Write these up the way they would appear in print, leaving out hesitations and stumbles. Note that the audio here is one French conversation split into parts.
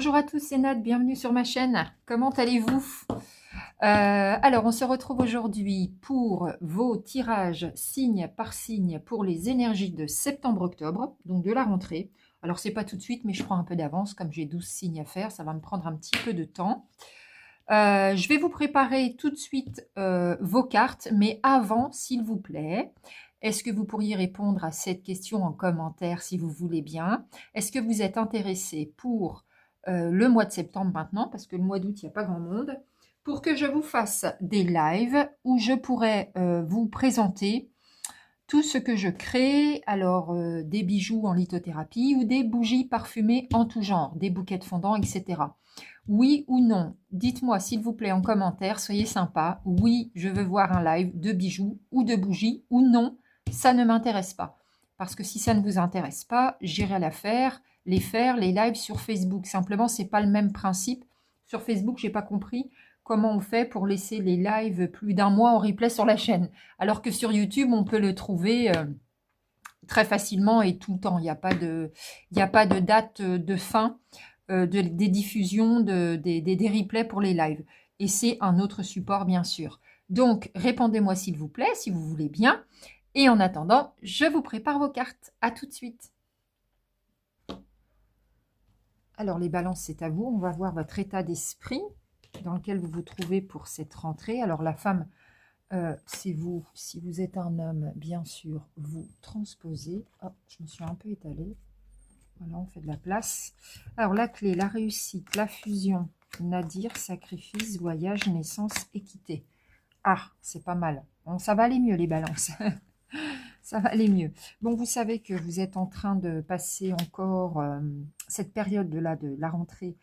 Bonjour à tous, c'est Nat, bienvenue sur ma chaîne. Comment allez-vous? Alors, on se retrouve aujourd'hui pour vos tirages signe par signe pour les énergies de septembre-octobre, donc de la rentrée. Alors, c'est pas tout de suite, mais je prends un peu d'avance, comme j'ai 12 signes à faire, ça va me prendre un petit peu de temps. Je vais vous préparer tout de suite vos cartes, mais avant, s'il vous plaît, est-ce que vous pourriez répondre à cette question en commentaire si vous voulez bien? Est-ce que vous êtes intéressé pour le mois de septembre maintenant, parce que le mois d'août, il n'y a pas grand monde, pour que je vous fasse des lives où je pourrais vous présenter tout ce que je crée, alors des bijoux en lithothérapie ou des bougies parfumées en tout genre, des bouquets de fondant, etc. Oui ou non? Dites-moi s'il vous plaît en commentaire, soyez sympa. Oui, je veux voir un live de bijoux ou de bougies, ou non, ça ne m'intéresse pas. Parce que si ça ne vous intéresse pas, j'irai les faire, les lives sur Facebook. Simplement, c'est pas le même principe. Sur Facebook, j'ai pas compris comment on fait pour laisser les lives plus d'un mois en replay sur la chaîne. Alors que sur YouTube, on peut le trouver très facilement et tout le temps. Il n'y a pas de date de fin des diffusions, des replays pour les lives. Et c'est un autre support, bien sûr. Donc, répondez-moi s'il vous plaît, si vous voulez bien. Et en attendant, je vous prépare vos cartes. À tout de suite. Alors, les balances, c'est à vous. On va voir votre état d'esprit dans lequel vous vous trouvez pour cette rentrée. Alors, la femme, c'est vous. Si vous êtes un homme, bien sûr, vous transposez. Oh, je me suis un peu étalée. Voilà, on fait de la place. Alors, la clé, la réussite, la fusion, nadir, sacrifice, voyage, naissance, équité. Ah, c'est pas mal. Bon, ça va aller mieux, les balances. Ça va aller mieux. Bon, vous savez que vous êtes en train de passer encore cette période de la rentrée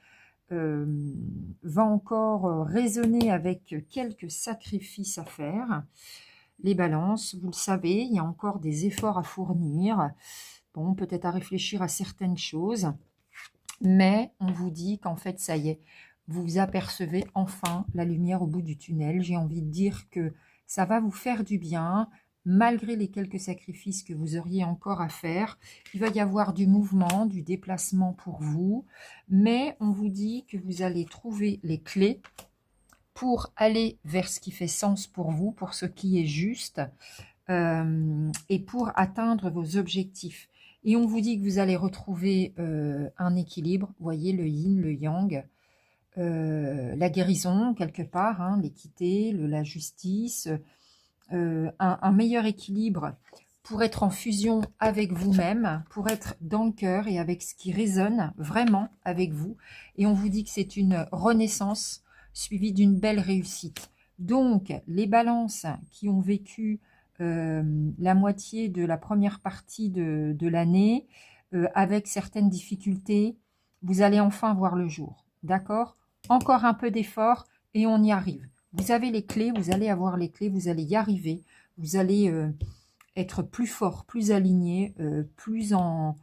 va encore résonner avec quelques sacrifices à faire. Les balances, vous le savez, il y a encore des efforts à fournir. Bon, peut-être à réfléchir à certaines choses, mais on vous dit qu'en fait, ça y est, vous apercevez enfin la lumière au bout du tunnel. J'ai envie de dire que ça va vous faire du bien, malgré les quelques sacrifices que vous auriez encore à faire. Il va y avoir du mouvement, du déplacement pour vous, mais on vous dit que vous allez trouver les clés pour aller vers ce qui fait sens pour vous, pour ce qui est juste, et pour atteindre vos objectifs. Et on vous dit que vous allez retrouver un équilibre, vous voyez, le yin, le yang, la guérison quelque part, hein, l'équité, la justice, un meilleur équilibre pour être en fusion avec vous-même, pour être dans le cœur et avec ce qui résonne vraiment avec vous. Et on vous dit que c'est une renaissance suivie d'une belle réussite. Donc, les balances qui ont vécu la moitié de la première partie de l'année, avec certaines difficultés, vous allez enfin voir le jour. D'accord? Encore un peu d'effort et on y arrive. Vous avez les clés, vous allez avoir les clés, vous allez y arriver. Vous allez être plus fort, plus aligné, plus en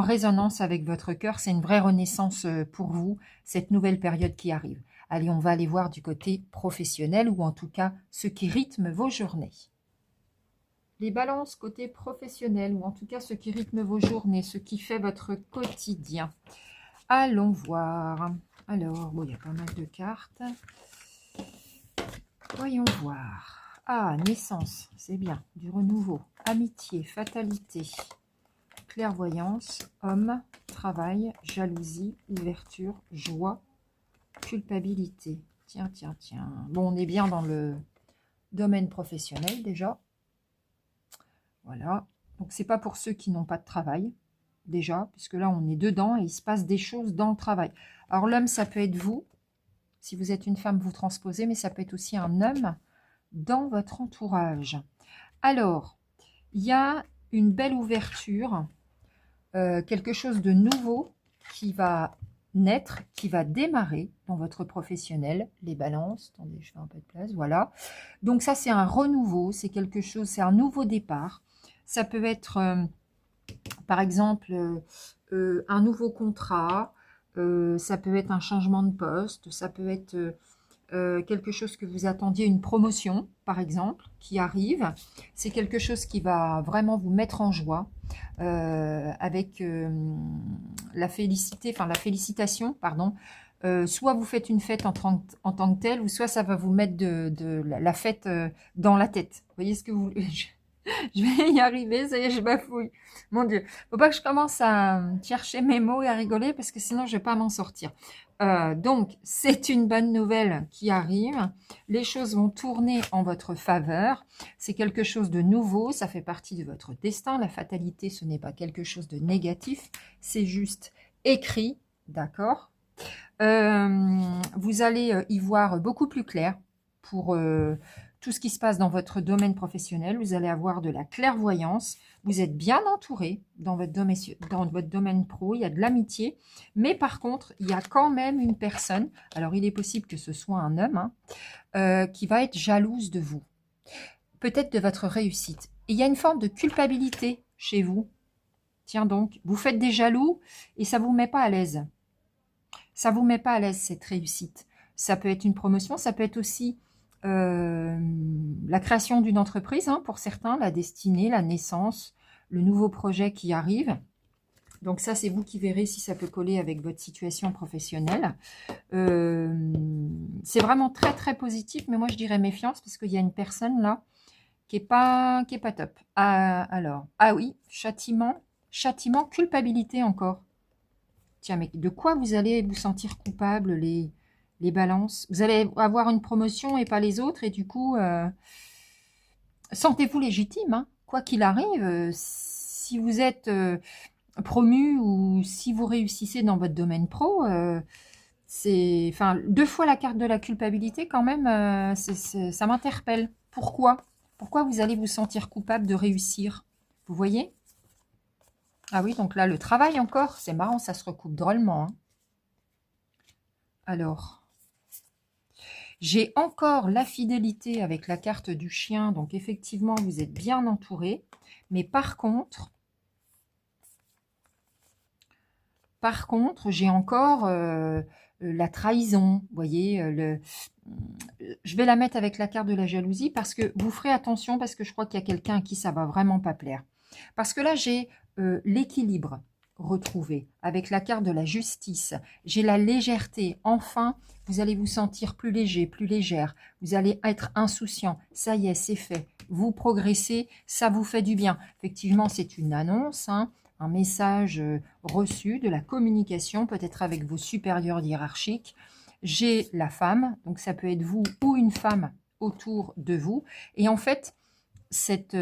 résonance avec votre cœur. C'est une vraie renaissance pour vous, cette nouvelle période qui arrive. Allez, on va aller voir du côté professionnel ou en tout cas ce qui rythme vos journées. Les balances côté professionnel ou en tout cas ce qui rythme vos journées, ce qui fait votre quotidien. Allons voir. Alors, bon, il y a pas mal de cartes. Voyons voir. Ah, naissance, c'est bien. Du renouveau. Amitié, fatalité, clairvoyance, homme, travail, jalousie, ouverture, joie, culpabilité. Tiens, tiens, tiens. Bon, on est bien dans le domaine professionnel déjà. Voilà. Donc, c'est pas pour ceux qui n'ont pas de travail, déjà, puisque là, on est dedans et il se passe des choses dans le travail. Alors, l'homme, ça peut être vous. Si vous êtes une femme, vous transposez, mais ça peut être aussi un homme dans votre entourage. Alors, il y a une belle ouverture, quelque chose de nouveau qui va naître, qui va démarrer dans votre professionnel, les balances. Attendez, je fais un peu de place, voilà. Donc ça, c'est un renouveau, c'est quelque chose, c'est un nouveau départ. Ça peut être, par exemple, un nouveau contrat, ça peut être un changement de poste, ça peut être quelque chose que vous attendiez, une promotion par exemple, qui arrive. C'est quelque chose qui va vraiment vous mettre en joie, avec la félicitation, pardon. Soit vous faites une fête en tant que telle, ou soit ça va vous mettre de la fête dans la tête. Vous voyez ce que vous... Je vais y arriver, ça y est, je bafouille. Mon Dieu, faut pas que je commence à chercher mes mots et à rigoler parce que sinon je vais pas m'en sortir. Donc, c'est une bonne nouvelle qui arrive. Les choses vont tourner en votre faveur. C'est quelque chose de nouveau, ça fait partie de votre destin. La fatalité, ce n'est pas quelque chose de négatif, c'est juste écrit, d'accord? Vous allez y voir beaucoup plus clair pour tout ce qui se passe dans votre domaine professionnel. Vous allez avoir de la clairvoyance. Vous êtes bien entouré dans votre domaine pro. Il y a de l'amitié. Mais par contre, il y a quand même une personne, alors il est possible que ce soit un homme, hein, qui va être jalouse de vous. Peut-être de votre réussite. Et il y a une forme de culpabilité chez vous. Tiens donc, vous faites des jaloux et ça ne vous met pas à l'aise. Ça ne vous met pas à l'aise cette réussite. Ça peut être une promotion, ça peut être aussi la création d'une entreprise, hein, pour certains, la destinée, la naissance, le nouveau projet qui arrive. Donc ça, c'est vous qui verrez si ça peut coller avec votre situation professionnelle. C'est vraiment très très positif, mais moi je dirais méfiance parce qu'il y a une personne là qui est pas top. Alors, oui, châtiment, culpabilité encore. Tiens, mais de quoi vous allez vous sentir coupable, les balances? Vous allez avoir une promotion et pas les autres, et du coup, sentez-vous légitime, hein, quoi qu'il arrive. Si vous êtes promu ou si vous réussissez dans votre domaine pro, c'est, enfin, 2 fois la carte de la culpabilité quand même, ça m'interpelle. Pourquoi vous allez vous sentir coupable de réussir? Vous voyez? Ah oui, donc là, le travail encore, c'est marrant, ça se recoupe drôlement, hein. Alors, j'ai encore la fidélité avec la carte du chien, donc effectivement, vous êtes bien entouré. Mais par contre, j'ai encore la trahison, vous voyez, je vais la mettre avec la carte de la jalousie parce que vous ferez attention, parce que je crois qu'il y a quelqu'un à qui ça va vraiment pas plaire. Parce que là, j'ai l'équilibre retrouvé avec la carte de la justice. J'ai la légèreté. Enfin, vous allez vous sentir plus léger, plus légère. Vous allez être insouciant. Ça y est, c'est fait. Vous progressez, ça vous fait du bien. Effectivement, c'est une annonce, hein, un message reçu, de la communication, peut-être avec vos supérieurs hiérarchiques. J'ai la femme, donc ça peut être vous ou une femme autour de vous. Et en fait, cette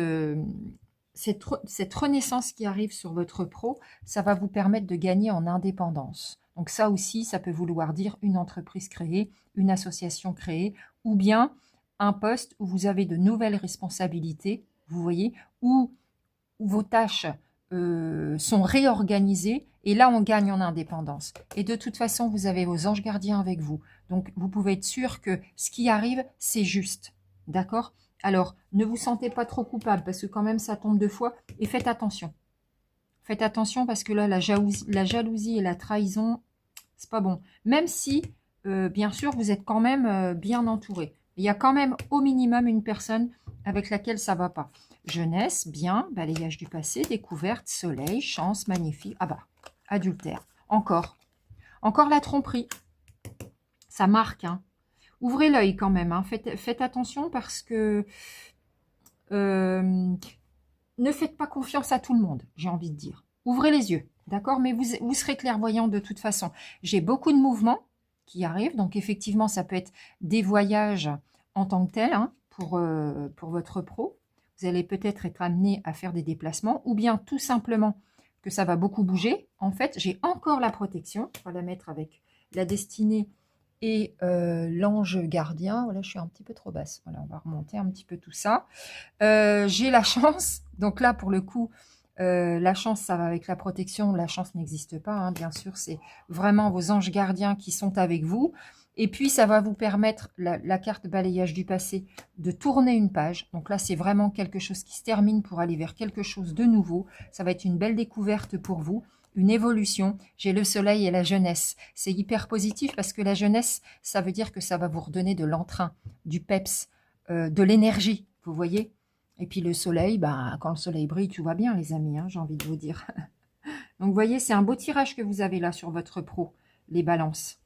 renaissance qui arrive sur votre pro, ça va vous permettre de gagner en indépendance. Donc ça aussi, ça peut vouloir dire une entreprise créée, une association créée, ou bien un poste où vous avez de nouvelles responsabilités, vous voyez, où vos tâches sont réorganisées, et là on gagne en indépendance. Et de toute façon, vous avez vos anges gardiens avec vous. Donc vous pouvez être sûr que ce qui arrive, c'est juste. D'accord ? Alors, ne vous sentez pas trop coupable, parce que quand même, ça tombe 2 fois. Et faites attention. Faites attention, parce que là, la jalousie et la trahison, c'est pas bon. Même si, bien sûr, vous êtes quand même bien entouré. Il y a quand même, au minimum, une personne avec laquelle ça va pas. Jeunesse, bien, balayage du passé, découverte, soleil, chance, magnifique. Ah bah, adultère. Encore la tromperie. Ça marque, hein. Ouvrez l'œil quand même, hein. Faites attention parce que ne faites pas confiance à tout le monde, j'ai envie de dire. Ouvrez les yeux, d'accord? Mais vous serez clairvoyant de toute façon. J'ai beaucoup de mouvements qui arrivent, donc effectivement, ça peut être des voyages en tant que tel, hein, pour votre pro. Vous allez peut-être être amené à faire des déplacements, ou bien tout simplement que ça va beaucoup bouger. En fait, j'ai encore la protection, on va la mettre avec la destinée et l'ange gardien. Voilà, je suis un petit peu trop basse. Voilà, on va remonter un petit peu tout ça. J'ai la chance. Donc là, pour le coup, la chance, ça va avec la protection. La chance n'existe pas, hein, bien sûr. C'est vraiment vos anges gardiens qui sont avec vous. Et puis, ça va vous permettre, la carte balayage du passé, de tourner une page. Donc là, c'est vraiment quelque chose qui se termine pour aller vers quelque chose de nouveau. Ça va être une belle découverte pour vous. une évolution. J'ai le soleil et la jeunesse. C'est hyper positif parce que la jeunesse, ça veut dire que ça va vous redonner de l'entrain, du peps, de l'énergie, vous voyez. Et puis le soleil, bah, quand le soleil brille, tout va bien les amis, hein, j'ai envie de vous dire. Donc vous voyez, c'est un beau tirage que vous avez là sur votre pro, les balances.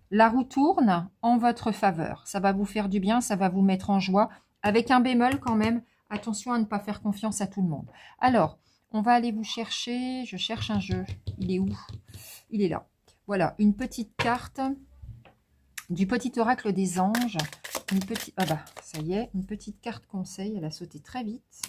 La roue tourne en votre faveur. Ça va vous faire du bien, ça va vous mettre en joie. Avec un bémol quand même, attention à ne pas faire confiance à tout le monde. Alors, on va aller vous chercher. Je cherche un jeu. Il est où? Il est là. Voilà, une petite carte du petit oracle des anges. Une petite, ah bah, ça y est, une petite carte conseil. Elle a sauté très vite.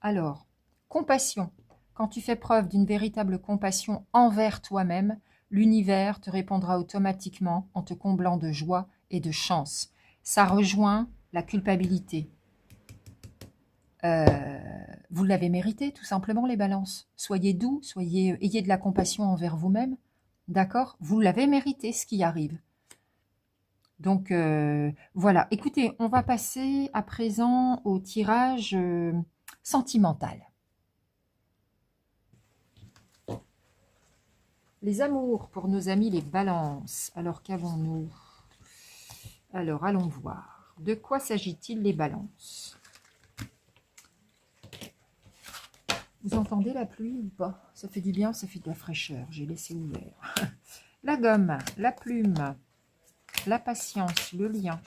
Alors, compassion. Quand tu fais preuve d'une véritable compassion envers toi-même, l'univers te répondra automatiquement en te comblant de joie et de chance. Ça rejoint la culpabilité. Vous l'avez mérité, tout simplement, les balances. Soyez doux, ayez de la compassion envers vous-même. D'accord? Vous l'avez mérité, ce qui arrive. Donc, voilà. Écoutez, on va passer à présent au tirage sentimental. Les amours pour nos amis les balances. Alors, qu'avons-nous? Alors, allons voir. De quoi s'agit-il les balances? Vous entendez la pluie ou pas? Ça fait du bien, ça fait de la fraîcheur. J'ai laissé ouvert. La gomme, la plume, la patience, le lien.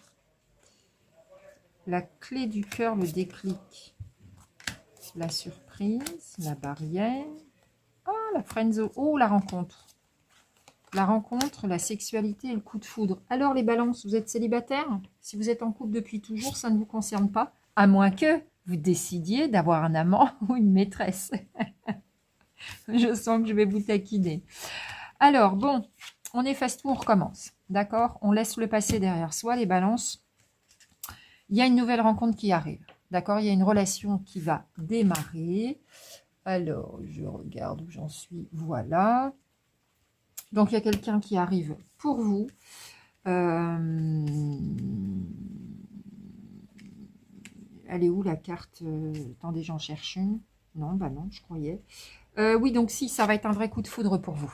La clé du cœur, le déclic. La surprise, la barrière. Ah, la friendzone. Oh, la rencontre. La rencontre, la sexualité et le coup de foudre. Alors les balances, vous êtes célibataire? Si vous êtes en couple depuis toujours, ça ne vous concerne pas. À moins que vous décidiez d'avoir un amant ou une maîtresse. Je sens que je vais vous taquiner. Alors, bon, on efface tout, on recommence. D'accord? On laisse le passé derrière soi, les balances. Il y a une nouvelle rencontre qui arrive. D'accord? Il y a une relation qui va démarrer. Alors, je regarde où j'en suis. Voilà. Donc, il y a quelqu'un qui arrive pour vous. Elle est où la carte? Attendez, j'en cherche une. Non, bah non, je croyais. Oui, donc si, ça va être un vrai coup de foudre pour vous.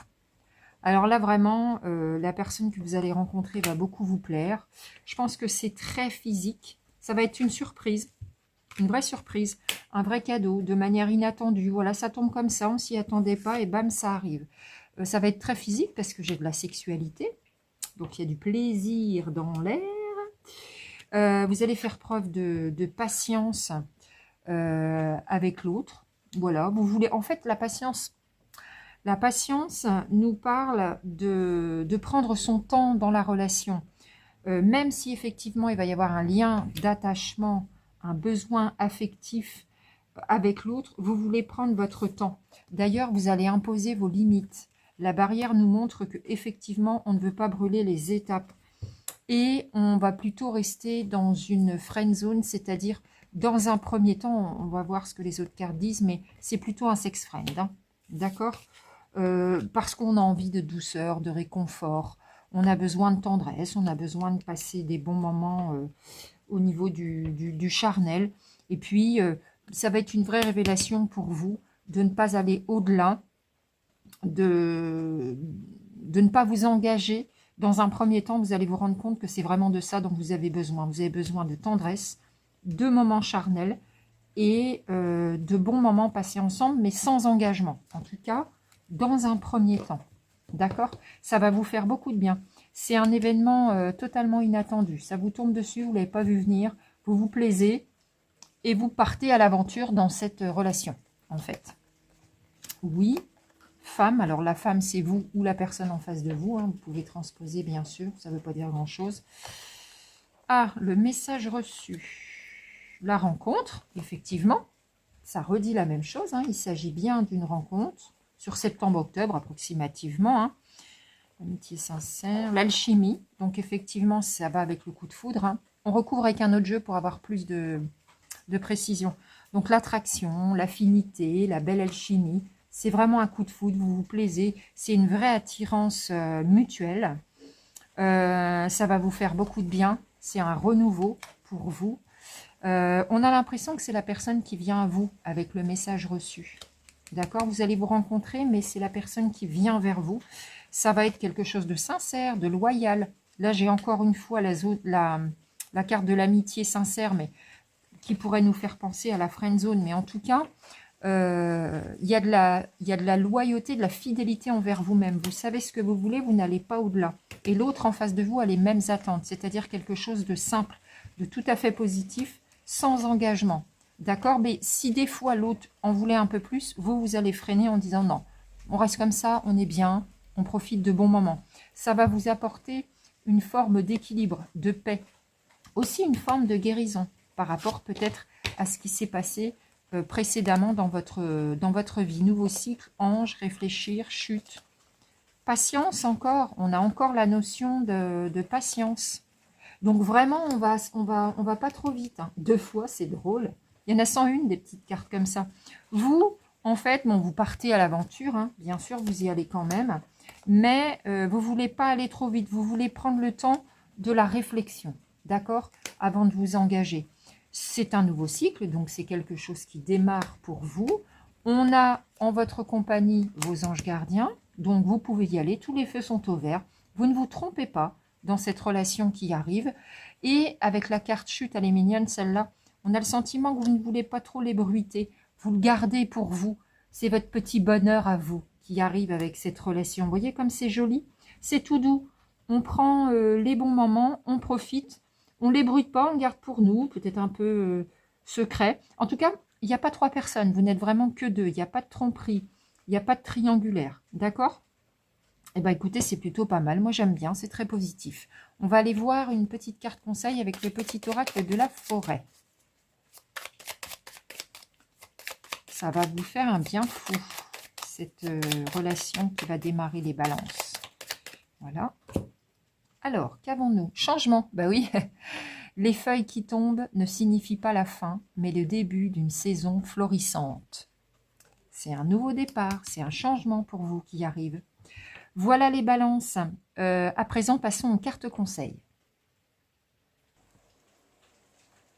Alors là, vraiment, la personne que vous allez rencontrer va beaucoup vous plaire. Je pense que c'est très physique. Ça va être une surprise, une vraie surprise, un vrai cadeau, de manière inattendue. Voilà, ça tombe comme ça, on s'y attendait pas et bam, ça arrive. Ça va être très physique parce que j'ai de la sexualité. Donc, il y a du plaisir dans l'air. Vous allez faire preuve de patience avec l'autre. Voilà, vous voulez... En fait, la patience nous parle de prendre son temps dans la relation. Même si effectivement, il va y avoir un lien d'attachement, un besoin affectif avec l'autre, vous voulez prendre votre temps. D'ailleurs, vous allez imposer vos limites. La barrière nous montre que effectivement, on ne veut pas brûler les étapes. Et on va plutôt rester dans une friend zone, c'est-à-dire dans un premier temps, on va voir ce que les autres cartes disent, mais c'est plutôt un sex friend, hein, d'accord? Parce qu'on a envie de douceur, de réconfort, on a besoin de tendresse, on a besoin de passer des bons moments au niveau du charnel. Et puis, ça va être une vraie révélation pour vous de ne pas aller au-delà, de ne pas vous engager. Dans un premier temps, vous allez vous rendre compte que c'est vraiment de ça dont vous avez besoin. Vous avez besoin de tendresse, de moments charnels et de bons moments passés ensemble, mais sans engagement. En tout cas, dans un premier temps. D'accord? Ça va vous faire beaucoup de bien. C'est un événement totalement inattendu. Ça vous tombe dessus, vous ne l'avez pas vu venir. Vous vous plaisez et vous partez à l'aventure dans cette relation, en fait. Oui. Femme, alors la femme c'est vous ou la personne en face de vous, hein, vous pouvez transposer bien sûr, ça ne veut pas dire grand chose. Ah, le message reçu, la rencontre, effectivement, ça redit la même chose, hein, il s'agit bien d'une rencontre sur septembre-octobre approximativement, hein. Amitié sincère, l'alchimie, donc effectivement ça va avec le coup de foudre, hein. On recouvre avec un autre jeu pour avoir plus de précision. Donc l'attraction, l'affinité, la belle alchimie. C'est vraiment un coup de foudre, vous vous plaisez. C'est une vraie attirance mutuelle. Ça va vous faire beaucoup de bien. C'est un renouveau pour vous. On a l'impression que c'est la personne qui vient à vous avec le message reçu. D'accord? Vous allez vous rencontrer, mais c'est la personne qui vient vers vous. Ça va être quelque chose de sincère, de loyal. Là, j'ai encore une fois la carte de l'amitié sincère, mais qui pourrait nous faire penser à la friend zone. Mais en tout cas, il y a de la loyauté, de la fidélité envers vous-même. Vous savez ce que vous voulez, vous n'allez pas au-delà. Et l'autre en face de vous a les mêmes attentes, c'est-à-dire quelque chose de simple, de tout à fait positif, sans engagement. D'accord? Mais si des fois l'autre en voulait un peu plus, vous allez freiner en disant non, on reste comme ça, on est bien, on profite de bons moments. Ça va vous apporter une forme d'équilibre, de paix. Aussi une forme de guérison par rapport peut-être à ce qui s'est passé précédemment dans votre vie. Nouveau cycle, ange, réfléchir, chute. Patience encore, on a encore la notion de patience. Donc vraiment, on va pas trop vite. Hein. 2 fois, c'est drôle. Il y en a 101 des petites cartes comme ça. Vous, en fait, bon, vous partez à l'aventure, hein. Bien sûr, vous y allez quand même. Mais vous voulez pas aller trop vite. Vous voulez prendre le temps de la réflexion, d'accord? Avant de vous engager. C'est un nouveau cycle, donc c'est quelque chose qui démarre pour vous. On a en votre compagnie vos anges gardiens, donc vous pouvez y aller. Tous les feux sont au vert. Vous ne vous trompez pas dans cette relation qui arrive. Et avec la carte chute, elle est mignonne celle-là, on a le sentiment que vous ne voulez pas trop l'ébruiter. Vous le gardez pour vous. C'est votre petit bonheur à vous qui arrive avec cette relation. Vous voyez comme c'est joli? C'est tout doux. On prend les bons moments, on profite. On ne l'ébruite pas, on le garde pour nous, peut-être un peu secret. En tout cas, il n'y a pas 3 personnes, vous n'êtes vraiment que 2. Il n'y a pas de tromperie, il n'y a pas de triangulaire. D'accord? Eh bien, écoutez, c'est plutôt pas mal. Moi, j'aime bien, c'est très positif. On va aller voir une petite carte conseil avec le petit oracle de la forêt. Ça va vous faire un bien fou, cette relation qui va démarrer les balances. Voilà. Alors, qu'avons-nous? Changement, bah oui. Les feuilles qui tombent ne signifient pas la fin, mais le début d'une saison florissante. C'est un nouveau départ, c'est un changement pour vous qui arrive. Voilà les balances. À présent, passons aux cartes conseils.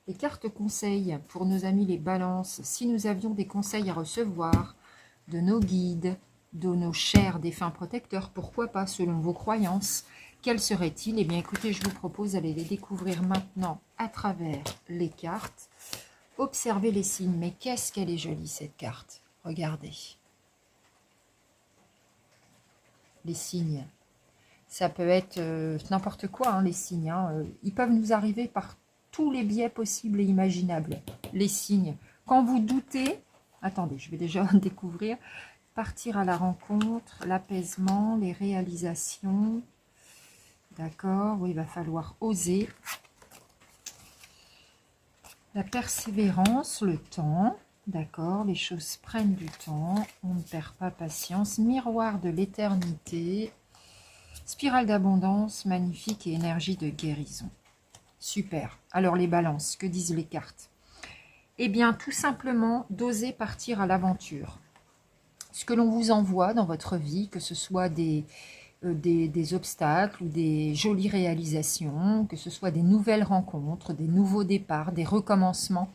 Les cartes conseils pour nos amis les balances. Si nous avions des conseils à recevoir de nos guides, de nos chers défunts protecteurs, pourquoi pas selon vos croyances, quels seraient-ils? Eh bien écoutez, je vous propose d'aller les découvrir maintenant à travers les cartes. Observez les signes, mais qu'est-ce qu'elle est jolie cette carte. Regardez. Les signes. Ça peut être n'importe quoi, hein, les signes. Hein. Ils peuvent nous arriver par tous les biais possibles et imaginables. Les signes. Quand vous doutez, attendez, je vais déjà découvrir. Partir à la rencontre, l'apaisement, les réalisations. D'accord, oui, il va falloir oser. La persévérance, le temps. D'accord, les choses prennent du temps. On ne perd pas patience. Miroir de l'éternité. Spirale d'abondance, magnifique et énergie de guérison. Super. Alors les balances, que disent les cartes? Eh bien, tout simplement, d'oser partir à l'aventure. Ce que l'on vous envoie dans votre vie, que ce soit des obstacles ou des jolies réalisations, que ce soit des nouvelles rencontres, des nouveaux départs, des recommencements,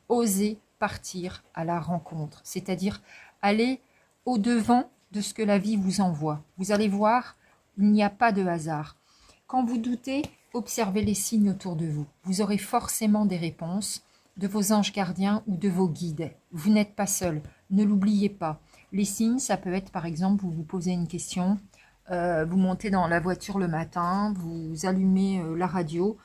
osez partir à la rencontre. C'est-à-dire aller au-devant de ce que la vie vous envoie. Vous allez voir, il n'y a pas de hasard. Quand vous doutez, observez les signes autour de vous. Vous aurez forcément des réponses de vos anges gardiens ou de vos guides. Vous n'êtes pas seul, ne l'oubliez pas. Les signes, ça peut être par exemple, vous vous posez une question, vous montez dans la voiture le matin, vous allumez la radio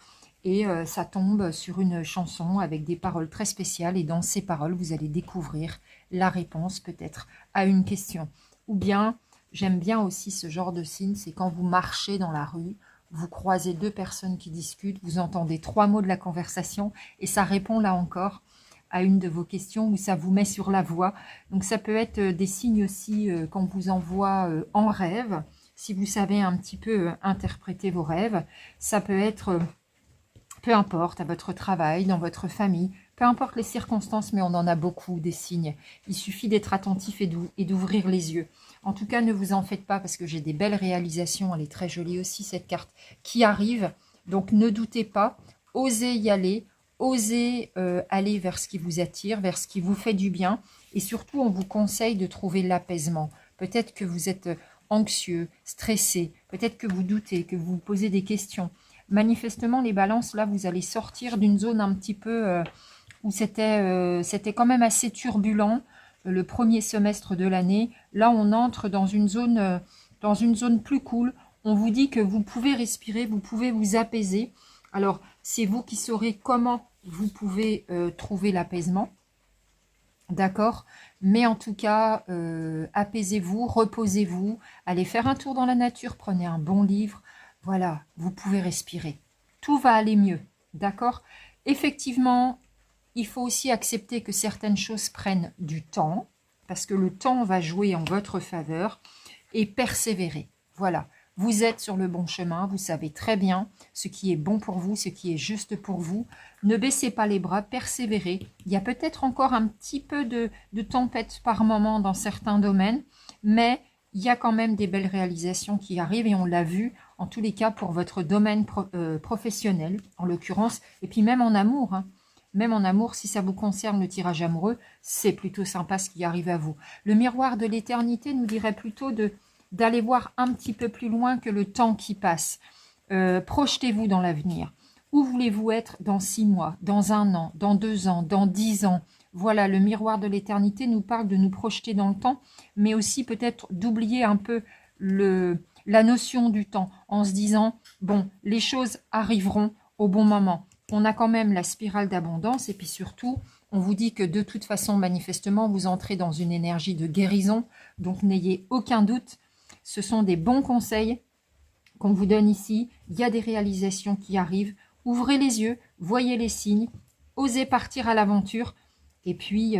et ça tombe sur une chanson avec des paroles très spéciales et dans ces paroles, vous allez découvrir la réponse peut-être à une question. Ou bien, j'aime bien aussi ce genre de signe, c'est quand vous marchez dans la rue, vous croisez 2 personnes qui discutent, vous entendez 3 mots de la conversation et ça répond là encore à une de vos questions ou ça vous met sur la voie. Donc ça peut être des signes aussi qu'on vous envoie en rêve, si vous savez un petit peu interpréter vos rêves. Ça peut être, peu importe, à votre travail, dans votre famille, peu importe les circonstances, mais on en a beaucoup des signes. Il suffit d'être attentif et d'ouvrir les yeux. En tout cas, ne vous en faites pas parce que j'ai des belles réalisations. Elle est très jolie aussi, cette carte, qui arrive. Donc, ne doutez pas. Osez y aller. osez aller vers ce qui vous attire, vers ce qui vous fait du bien. Et surtout, on vous conseille de trouver l'apaisement. Peut-être que vous êtes anxieux, stressé, peut-être que vous doutez, que vous vous posez des questions. Manifestement, les balances, là, vous allez sortir d'une zone un petit peu où c'était quand même assez turbulent, le premier semestre de l'année. Là, on entre dans une zone plus cool. On vous dit que vous pouvez respirer, vous pouvez vous apaiser. Alors, c'est vous qui saurez comment vous pouvez trouver l'apaisement. D'accord? Mais en tout cas, apaisez-vous, reposez-vous, allez faire un tour dans la nature, prenez un bon livre. Voilà, vous pouvez respirer. Tout va aller mieux. D'accord? Effectivement, il faut aussi accepter que certaines choses prennent du temps, parce que le temps va jouer en votre faveur, et persévérer. Voilà. Vous êtes sur le bon chemin, vous savez très bien ce qui est bon pour vous, ce qui est juste pour vous. Ne baissez pas les bras, persévérez. Il y a peut-être encore un petit peu de tempête par moment dans certains domaines, mais il y a quand même des belles réalisations qui arrivent et on l'a vu, en tous les cas pour votre domaine professionnel, en l'occurrence, et puis même en amour. Hein. Même en amour, si ça vous concerne le tirage amoureux, c'est plutôt sympa ce qui arrive à vous. Le miroir de l'éternité nous dirait plutôt d'aller voir un petit peu plus loin que le temps qui passe. Projetez-vous dans l'avenir. Où voulez-vous être dans 6 mois, dans 1 an, dans 2 ans, dans 10 ans? Voilà, le miroir de l'éternité nous parle de nous projeter dans le temps, mais aussi peut-être d'oublier un peu la notion du temps, en se disant, bon, les choses arriveront au bon moment. On a quand même la spirale d'abondance, et puis surtout, on vous dit que de toute façon, manifestement, vous entrez dans une énergie de guérison, donc n'ayez aucun doute. Ce sont des bons conseils qu'on vous donne ici. Il y a des réalisations qui arrivent. Ouvrez les yeux, voyez les signes, osez partir à l'aventure. Et puis,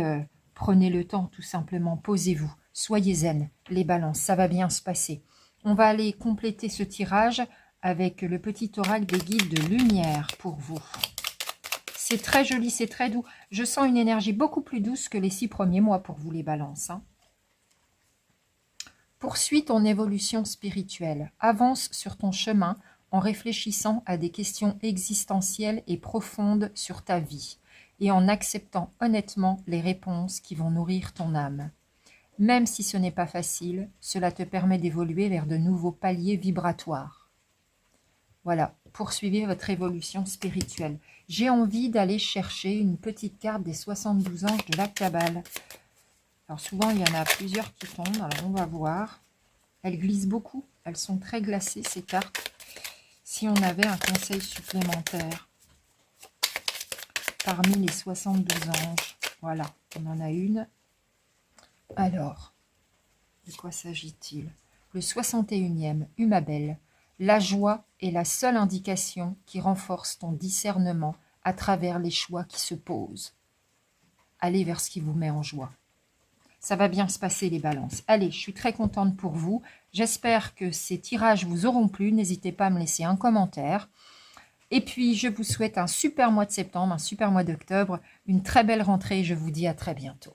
prenez le temps, tout simplement. Posez-vous, soyez zen. Les balances, ça va bien se passer. On va aller compléter ce tirage avec le petit oracle des guides de lumière pour vous. C'est très joli, c'est très doux. Je sens une énergie beaucoup plus douce que les 6 premiers mois pour vous, les balances. Hein. Poursuis ton évolution spirituelle. Avance sur ton chemin en réfléchissant à des questions existentielles et profondes sur ta vie et en acceptant honnêtement les réponses qui vont nourrir ton âme. Même si ce n'est pas facile, cela te permet d'évoluer vers de nouveaux paliers vibratoires. Voilà, poursuivez votre évolution spirituelle. J'ai envie d'aller chercher une petite carte des 72 anges de la Kabbale. Alors souvent, il y en a plusieurs qui tombent, alors on va voir. Elles glissent beaucoup, elles sont très glacées ces cartes. Si on avait un conseil supplémentaire parmi les 72 anges, voilà, on en a une. Alors, de quoi s'agit-il? Le 61e, Umabel. La joie est la seule indication qui renforce ton discernement à travers les choix qui se posent. Allez vers ce qui vous met en joie. Ça va bien se passer les balances. Allez, je suis très contente pour vous. J'espère que ces tirages vous auront plu. N'hésitez pas à me laisser un commentaire. Et puis, je vous souhaite un super mois de septembre, un super mois d'octobre, une très belle rentrée. Je vous dis à très bientôt.